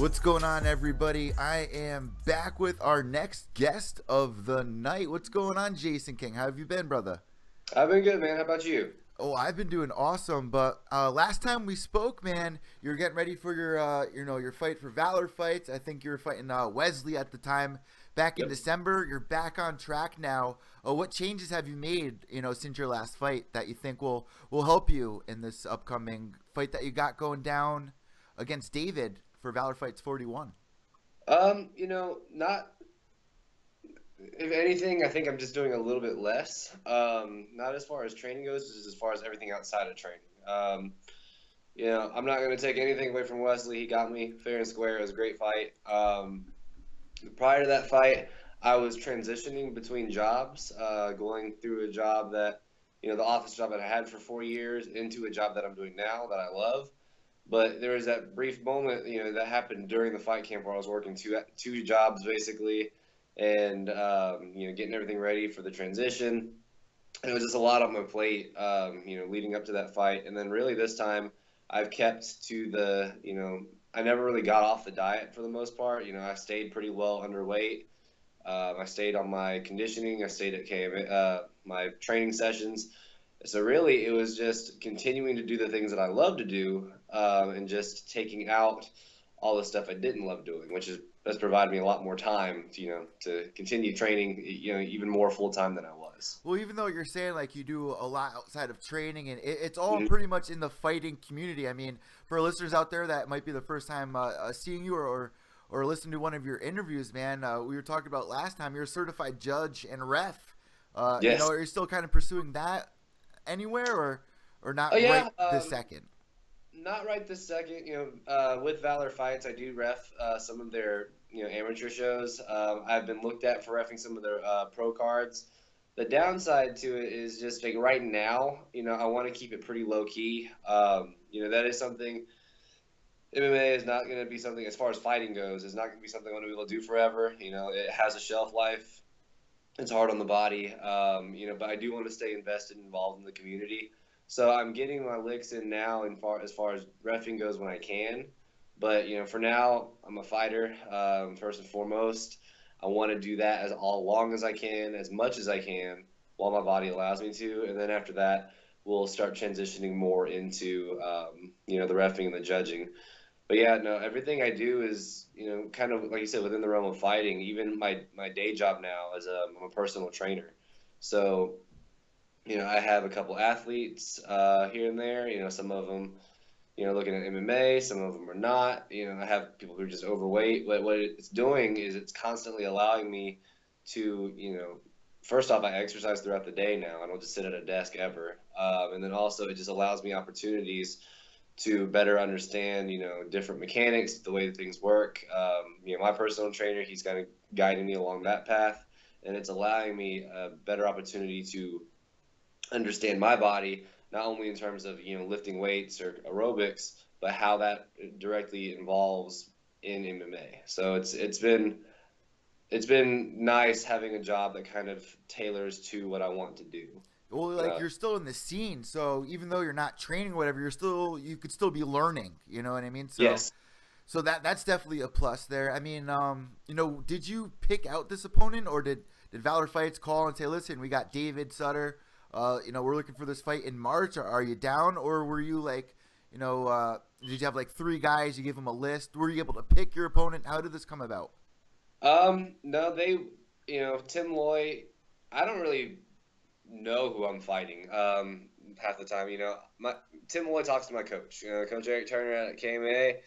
What's going on, everybody? I am back with our next guest of the night. What's going on, Jason King? How have you been, brother? I've been good, man. How about you? Oh, I've been doing awesome. But last time we spoke, man, you were getting ready for your fight for Valor Fights. I think you were fighting Wesley at the time back in Yep. December. You're back on track now. What changes have you made, since your last fight that you think will help you in this upcoming fight that you got going down against David for Valor Fights 41? Not if anything, I think I'm just doing a little bit less. Not as far as training goes, just as far as everything outside of training. I'm not going to take anything away from Wesley. He got me fair and square. It was a great fight. Prior to that fight, I was transitioning between jobs, going through a job that, the office job that I had for 4 years into a job that I'm doing now that I love. But there was that brief moment, that happened during the fight camp where I was working two jobs basically, and getting everything ready for the transition. And it was just a lot on my plate, leading up to that fight. And then really this time, I've kept to I never really got off the diet for the most part. I stayed pretty well underweight. I stayed on my conditioning. I stayed at my training sessions. So really, it was just continuing to do the things that I love to do, and just taking out all the stuff I didn't love doing, that's provided me a lot more time, to continue training, even more full time than I was. Well, even though you're saying like you do a lot outside of training, and it's all Mhm. pretty much in the fighting community. I mean, for listeners out there that might be the first time seeing you or listening to one of your interviews, man, we were talking about last time. You're a certified judge and ref. Yes. Are you still kind of pursuing that anywhere, or not Oh right yeah. this second? Not right this second. With Valor Fights, I do ref some of their amateur shows. I've been looked at for refing some of their pro cards. The downside to it is just like right now, I want to keep it pretty low key. That is something. MMA is not going to be something, as far as fighting goes, is not going to be something I'm going to be able to do forever. It has a shelf life. It's hard on the body. But I do want to stay invested and involved in the community. So I'm getting my licks in now, as far as reffing goes when I can. But for now, I'm a fighter, first and foremost. I want to do that as long as I can, as much as I can, while my body allows me to. And then after that, we'll start transitioning more into the reffing and the judging. But yeah, no, everything I do is, kind of like you said, within the realm of fighting. Even my day job now is I'm a personal trainer. So, I have a couple athletes here and there. Some of them, looking at MMA. Some of them are not. I have people who are just overweight. But what it's doing is it's constantly allowing me to, first off, I exercise throughout the day now. I don't just sit at a desk ever. And then also it just allows me opportunities to better understand, different mechanics, the way that things work. My personal trainer, he's kind of guiding me along that path, and it's allowing me a better opportunity to understand my body, not only in terms of, lifting weights or aerobics, but how that directly involves in MMA. So it's been nice having a job that kind of tailors to what I want to do. Well, like Uh, you're still in the scene, so even though you're not training or whatever, you could still be learning. You know what I mean? So yes. So that's definitely a plus there. I mean, did you pick out this opponent, or did Valor Fights call and say, "Listen, we got David Suter. We're looking for this fight in March. Are you down?" Or were you like, did you have like three guys? You give them a list. Were you able to pick your opponent? How did this come about? No, Tim Loy, I don't really know who I'm fighting half the time. Tim Loy talks to my coach, Coach Eric Turner at KMA,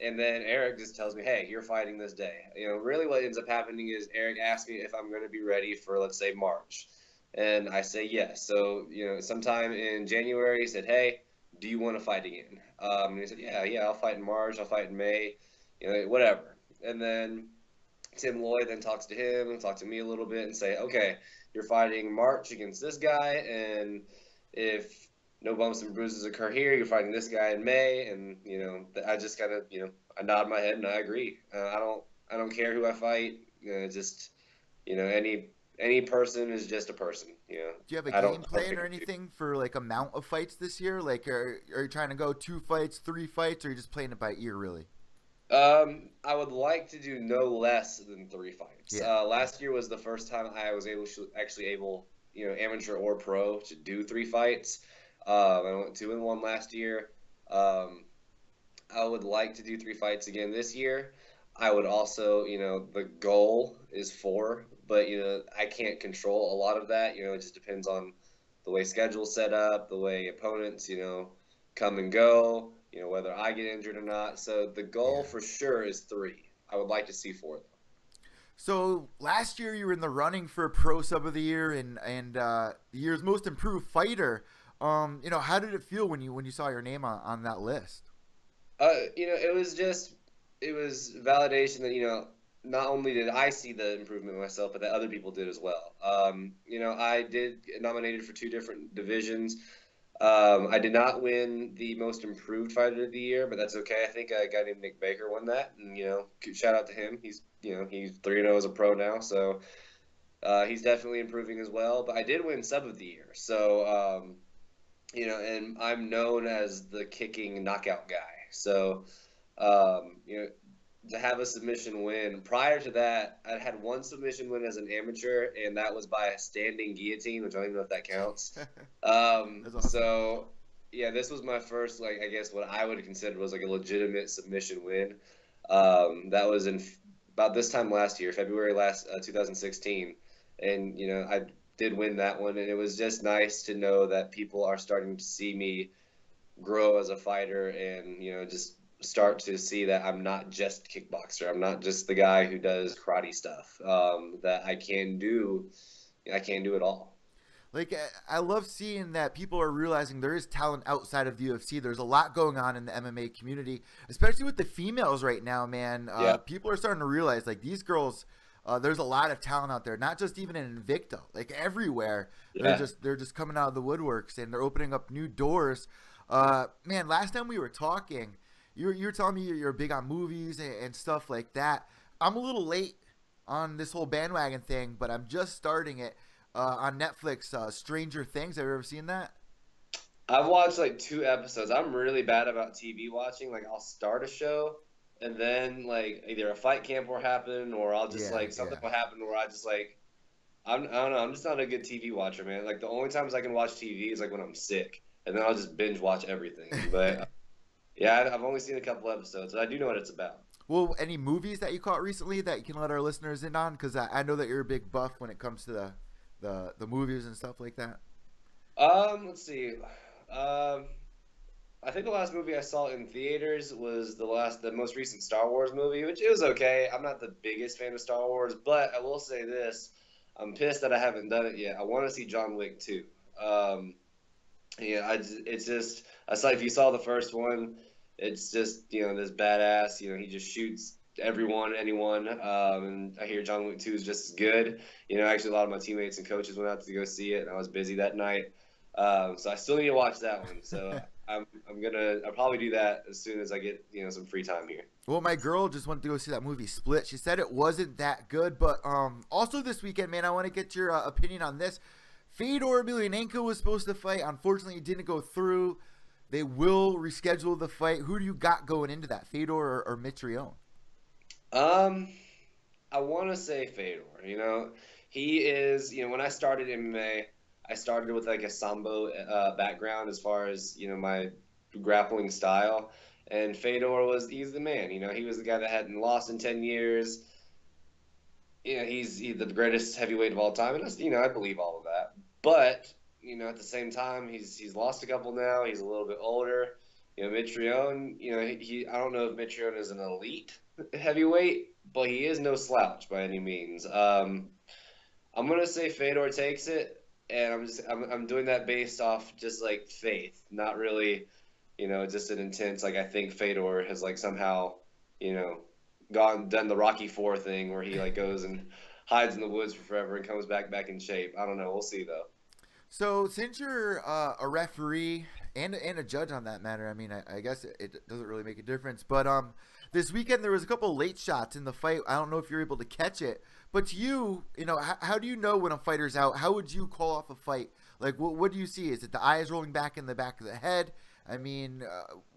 and then Eric just tells me, "Hey, you're fighting this day." Really, what ends up happening is Eric asks me if I'm going to be ready for, let's say, March, and I say yes. So sometime in January, he said, "Hey, do you want to fight again?" And he said, "Yeah, I'll fight in March. I'll fight in May, whatever." And then Tim Lloyd then talks to him and talk to me a little bit and say, okay, you're fighting March against this guy, and if no bumps and bruises occur here, you're fighting this guy in May, and I just kind of I nod my head and I agree. I don't care who I fight. Just any person is just a person. Do you have a I game don't plan pick or and choose. anything for like amount of fights this year? Like, are you trying to go 2 fights, 3 fights, or are you just playing it by ear, really? I would like to do no less than 3 fights. Yeah. Last year was the first time I was actually able, amateur or pro, to do 3 fights. I went 2-1 last year. Um, I would like to do 3 fights again this year. I would also, the goal is 4, but I can't control a lot of that. It just depends on the way schedule's set up, the way opponents, come and go, whether I get injured or not. So the goal Yeah. for sure is 3. I would like to see 4 though. So last year you were in the running for Pro Sub of the Year and the year's Most Improved Fighter. How did it feel when you saw your name on that list? It was validation that, not only did I see the improvement myself, but that other people did as well. I did get nominated for 2 different divisions. I did not win the most improved fighter of the year, but that's okay. I think a guy named Nick Baker won that, and shout out to him. He's 3-0 as a pro now, so he's definitely improving as well. But I did win sub of the year, so and I'm known as the kicking knockout guy. So to have a submission win. Prior to that, I had 1 submission win as an amateur, and that was by a standing guillotine, which I don't even know if that counts. That's awesome. So, yeah, this was my first, I guess what I would consider was a legitimate submission win. That was in about this time last year, February 2016, and I did win that one, and it was just nice to know that people are starting to see me grow as a fighter, and just start to see that I'm not just kickboxer. I'm not just the guy who does karate stuff. That I can do it all. Like I love seeing that people are realizing there is talent outside of the UFC. There's a lot going on in the MMA community, especially with the females right now, man. Yeah. People are starting to realize like these girls. There's a lot of talent out there, not just even in Invicto, like everywhere. Yeah. They're just coming out of the woodworks and they're opening up new doors. Man, last time we were talking, you were telling me you're big on movies and stuff like that. I'm a little late on this whole bandwagon thing, but I'm just starting it on Netflix. Stranger Things. Have you ever seen that? I've watched 2 episodes. I'm really bad about TV watching. I'll start a show and then either a fight camp will happen or I'll just something will happen where I just I don't know. I'm just not a good TV watcher, man. The only times I can watch TV is when I'm sick, and then I'll just binge watch everything. But yeah, I've only seen a couple episodes, but I do know what it's about. Well, any movies that you caught recently that you can let our listeners in on? Because I know that you're a big buff when it comes to the movies and stuff like that. Let's see. I think the last movie I saw in theaters was the most recent Star Wars movie, which it was okay. I'm not the biggest fan of Star Wars, but I will say this: I'm pissed that I haven't done it yet. I want to see John Wick 2. It's just I saw if you saw the first one, it's just this badass. He just shoots everyone, anyone. And I hear John Wick 2 is just as good. Actually, a lot of my teammates and coaches went out to go see it, and I was busy that night. So I still need to watch that one. So I'll probably do that as soon as I get some free time here. Well, my girl just went to go see that movie Split. She said it wasn't that good, but also this weekend, man, I want to get your opinion on this. Fedor Emelianenko was supposed to fight. Unfortunately, it didn't go through. They will reschedule the fight. Who do you got going into that, Fedor or Mitrione? I want to say Fedor. He is. When I started MMA, I started with a sambo background as far as my grappling style, and he's the man. He was the guy that hadn't lost in 10 years. He's the greatest heavyweight of all time, and I believe all of that. But at the same time, he's lost a couple now. He's a little bit older. Mitrione. I don't know if Mitrione is an elite heavyweight, but he is no slouch by any means. I'm gonna say Fedor takes it, and I'm doing that based off just faith, not really, just an intense I think Fedor has somehow, done the Rocky 4 thing where he goes and hides in the woods for forever and comes back in shape. I don't know. We'll see though. So since you're a referee and a judge on that matter, I mean, I guess it doesn't really make a difference. But this weekend there was a couple late shots in the fight. I don't know if you're able to catch it, but to you, how do you know when a fighter's out? How would you call off a fight? What do you see? Is it the eyes rolling back in the back of the head? I mean,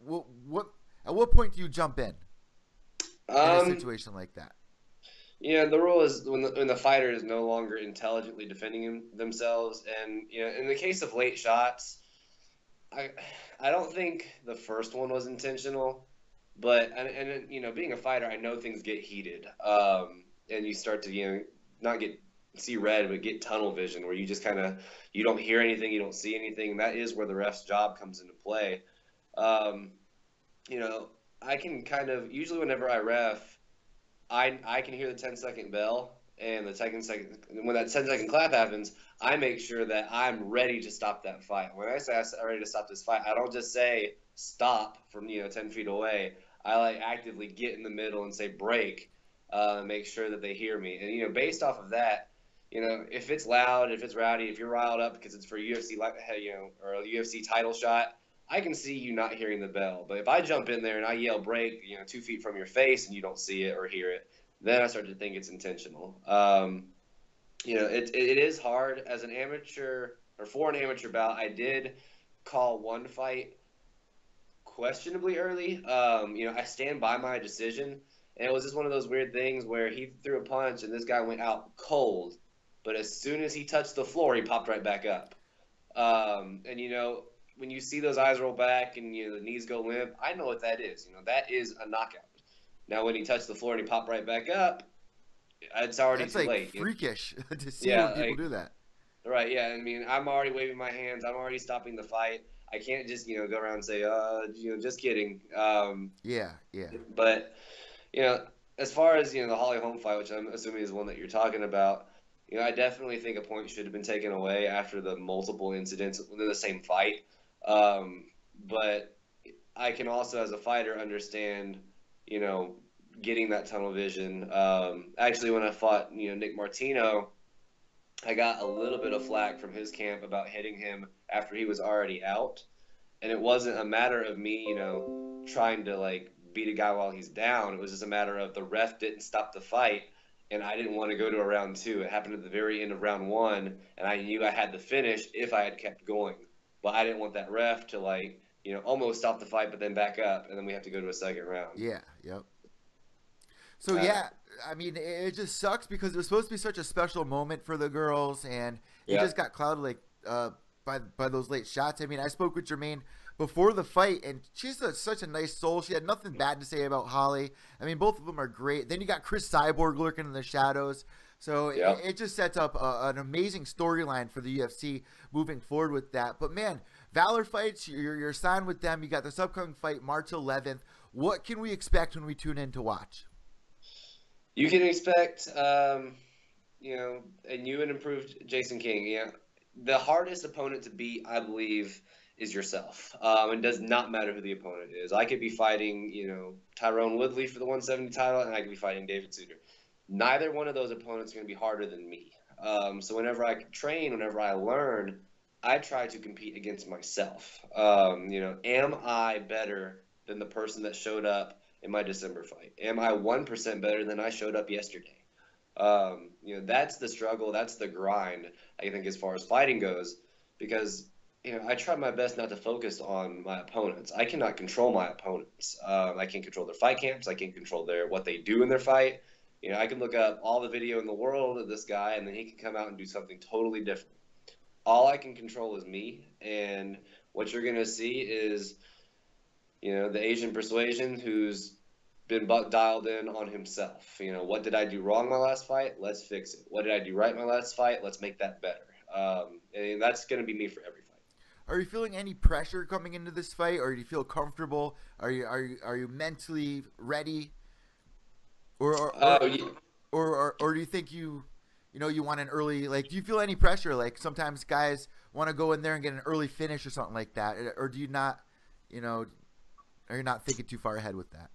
what at what point do you jump in? in a Um, situation like that? Yeah, the rule is when the fighter is no longer intelligently defending themselves, and in the case of late shots, I I don't think the first one was intentional, but being a fighter, I know things get heated, and you start to not get see red, but get tunnel vision, where you just kind of you don't hear anything, you don't see anything. And that is where the ref's job comes into play. Um, you know, I can kind of usually whenever I ref. I can hear the 10-second bell, and the second when that 10-second clap happens, I make sure that I'm ready to stop that fight. When I say I'm ready to stop this fight, I don't just say stop from 10 feet away. I like actively get in the middle and say break, make sure that they hear me. And based off of that, if it's loud, if it's rowdy, if you're riled up because it's for UFC or a UFC title shot, I can see you not hearing the bell. But if I jump in there and I yell break, 2 feet from your face and you don't see it or hear it, then I start to think it's intentional. It is hard as an amateur or for an amateur bout. I did call one fight questionably early. I stand by my decision, and it was just one of those weird things where he threw a punch and this guy went out cold, but as soon as he touched the floor, he popped right back up. And when you see those eyes roll back and the knees go limp, I know what that is. That is a knockout. Now, when he touched the floor and he popped right back up, it's already That's too like late. freakish to see Yeah, when people do that. right. Yeah, I mean, I'm already waving my hands. I'm already stopping the fight. I can't just go around and say, just kidding. Yeah, yeah. But you know, as far as the Holly Holm fight, which I'm assuming is one that you're talking about, I definitely think a point should have been taken away after the multiple incidents within the same fight. Um, but I can also, as a fighter, understand, you know, getting that tunnel vision. Actually, when I fought, Nick Martino, I got a little bit of flack from his camp about hitting him after he was already out, and it wasn't a matter of me, trying to like beat a guy while he's down. It was just a matter of the ref didn't stop the fight, and I didn't want to go to a round two. It happened at the very end of round one, and I knew I had the finish if I had kept going, but I didn't want that ref to almost stop the fight, but then back up, and then we have to go to a second round. Yeah, yep. So Uh, yeah, I mean, it just sucks because it was supposed to be such a special moment for the girls, and it yeah, just got clouded like by those late shots. I mean, I spoke with Jermaine before the fight, and such a nice soul. She had nothing bad to say about Holly. I mean, both of them are great. Then you got Chris Cyborg lurking in the shadows. So yeah. it just sets up an amazing storyline for the UFC moving forward with that. But man, Valor Fights, you're signed with them. You got this upcoming fight March 11th. What can we expect when we tune in to watch? You can expect, a new and improved Jason King. Yeah, the hardest opponent to beat, I believe, is yourself. It does not matter who the opponent is. I could be fighting, Tyrone Woodley for the 170 title, and I could be fighting David Suter. Neither one of those opponents are going to be harder than me. So whenever I train, whenever I learn, I try to compete against myself. Am I better than the person that showed up in my December fight? Am I 1% better than I showed up yesterday? That's the struggle. That's the grind, I think, as far as fighting goes, because, I try my best not to focus on my opponents. I cannot control my opponents. I can't control their fight camps. I can't control what they do in their fight. I can look up all the video in the world of this guy, and then he can come out and do something totally different. All I can control is me, and what you're going to see is, the Asian Persuasion who's been dialed in on himself. What did I do wrong my last fight? Let's fix it. What did I do right my last fight? Let's make that better. And that's going to be me for every fight. Are you feeling any pressure coming into this fight, or do you feel comfortable? Are you mentally ready, or or, or, Yeah. or do you think you want an early, like, do you feel any pressure? Like sometimes guys want to go in there and get an early finish or something like that, or do you not? Are you not thinking too far ahead with that?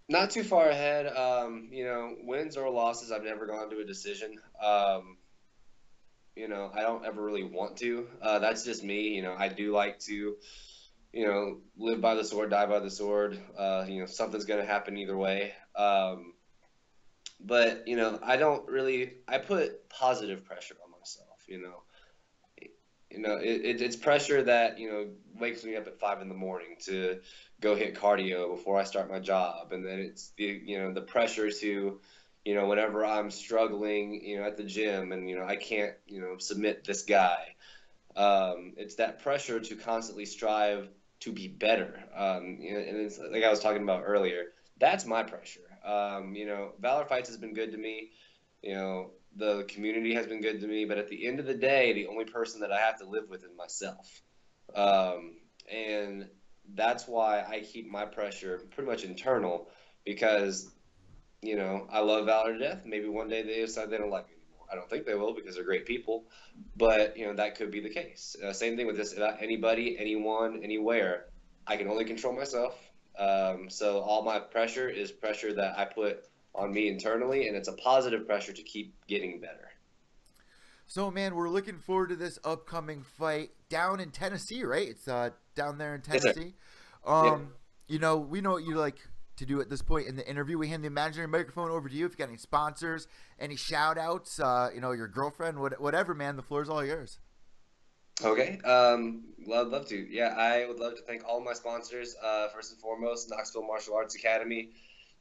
Not too far ahead. Wins or losses, I've never gone to a decision. I don't ever really want to. That's just me. I do like to, live by the sword, die by the sword. Something's going to happen either way. But, I don't really, I put positive pressure on myself. it's pressure that, wakes me up at 5 in the morning to go hit cardio before I start my job. And then it's the pressure to, whenever I'm struggling, at the gym and, I can't, submit this guy. It's that pressure to constantly strive to be better. And it's like I was talking about earlier, that's my pressure. Valor Fights has been good to me. The community has been good to me, but at the end of the day, the only person that I have to live with is myself. And that's why I keep my pressure pretty much internal, because, I love Valor to death. Maybe one day they decide they don't like me anymore. I don't think they will, because they're great people, but, that could be the case. Same thing with this, about anybody, anyone, anywhere. I can only control myself. So all my pressure is pressure that I put on me internally, and it's a positive pressure to keep getting better. So, man, we're looking forward to this upcoming fight down in Tennessee, right? It's down there in Tennessee. Yeah. We know what you like to do at this point in the interview. We hand the imaginary microphone over to you. If you got any sponsors, any shout outs, your girlfriend, whatever, man, the floor is all yours. Okay. Love to. Yeah, I would love to thank all my sponsors. First and foremost, Knoxville Martial Arts Academy.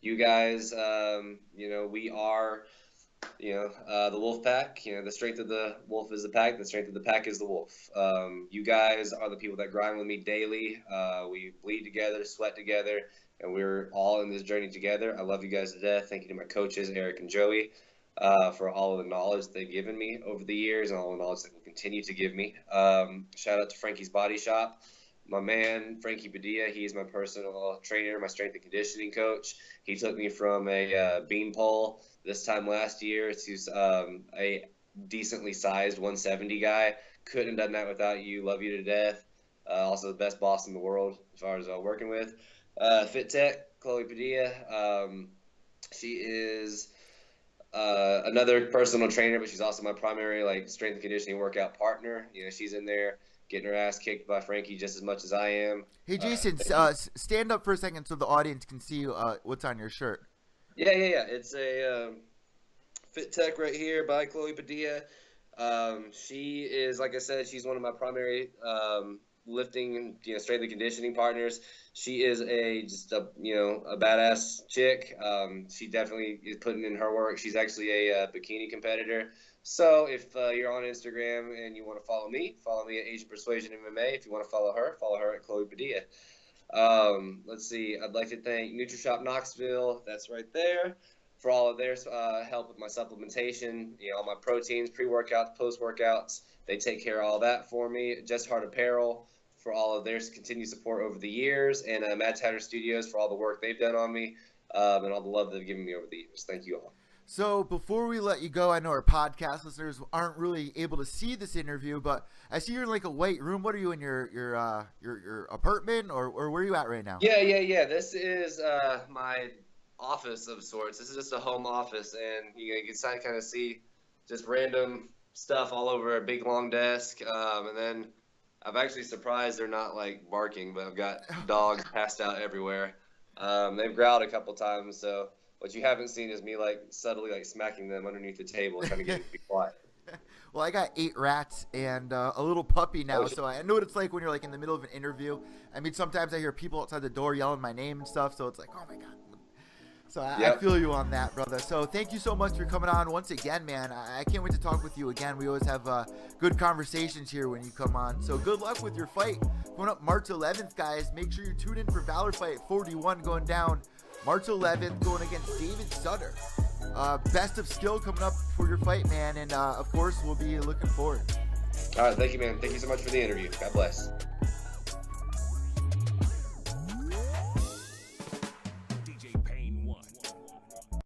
You guys, we are, the wolf pack. The strength of the wolf is the pack. The strength of the pack is the wolf. You guys are the people that grind with me daily. We bleed together, sweat together, and we're all in this journey together. I love you guys to death. Thank you to my coaches, Eric and Joey, for all of the knowledge they've given me over the years and all the knowledge they will continue to give me. Shout out to Frankie's Body Shop. My man, Frankie Padilla, he's my personal trainer, my strength and conditioning coach. He took me from a beanpole this time last year to a decently sized 170 guy. Couldn't have done that without you. Love you to death. Also the best boss in the world as far as working with. Fit Tech, Chloe Padilla. She is another personal trainer, but she's also my primary strength and conditioning workout partner. She's in there getting her ass kicked by Frankie just as much as I am. Hey, Jason, stand up for a second so the audience can see what's on your shirt. Yeah. It's a Fit Tech right here by Chloe Padilla. She is, like I said, she's one of my primary lifting and strength and conditioning partners. She is just a badass chick. She definitely is putting in her work. She's actually a bikini competitor. So if you're on Instagram and you want to follow me at Asian Persuasian MMA. If you want to follow her at Chloe Padilla. Let's see. I'd like to thank NutriShop Knoxville. That's right there, for all of their help with my supplementation. All my proteins, pre-workouts, post-workouts. They take care of all that for me. Just Heart Apparel for all of their continued support over the years, and Mad Tatter Studios for all the work they've done on me, and all the love they've given me over the years. Thank you all. So before we let you go, I know our podcast listeners aren't really able to see this interview, but I see you're in a white room. What are you in, your apartment, or where are you at right now? Yeah. This is my office of sorts. This is just a home office, and you can kind of see just random stuff all over a big long desk, and then I'm actually surprised they're not barking, but I've got dogs passed out everywhere. They've growled a couple times, so what you haven't seen is me subtly smacking them underneath the table, trying to get them to be quiet. Well, I got 8 rats and a little puppy now, so I know what it's like when you're in the middle of an interview. I mean, sometimes I hear people outside the door yelling my name and stuff, so it's oh my God. So I feel you on that, brother. So thank you so much for coming on once again, man. I can't wait to talk with you again. We always have good conversations here when you come on. So good luck with your fight coming up March 11th, guys. Make sure you tune in for Valor Fight 41 going down March 11th, going against David Suter. Best of skill coming up for your fight, man. And, of course, we'll be looking forward. All right. Thank you, man. Thank you so much for the interview. God bless.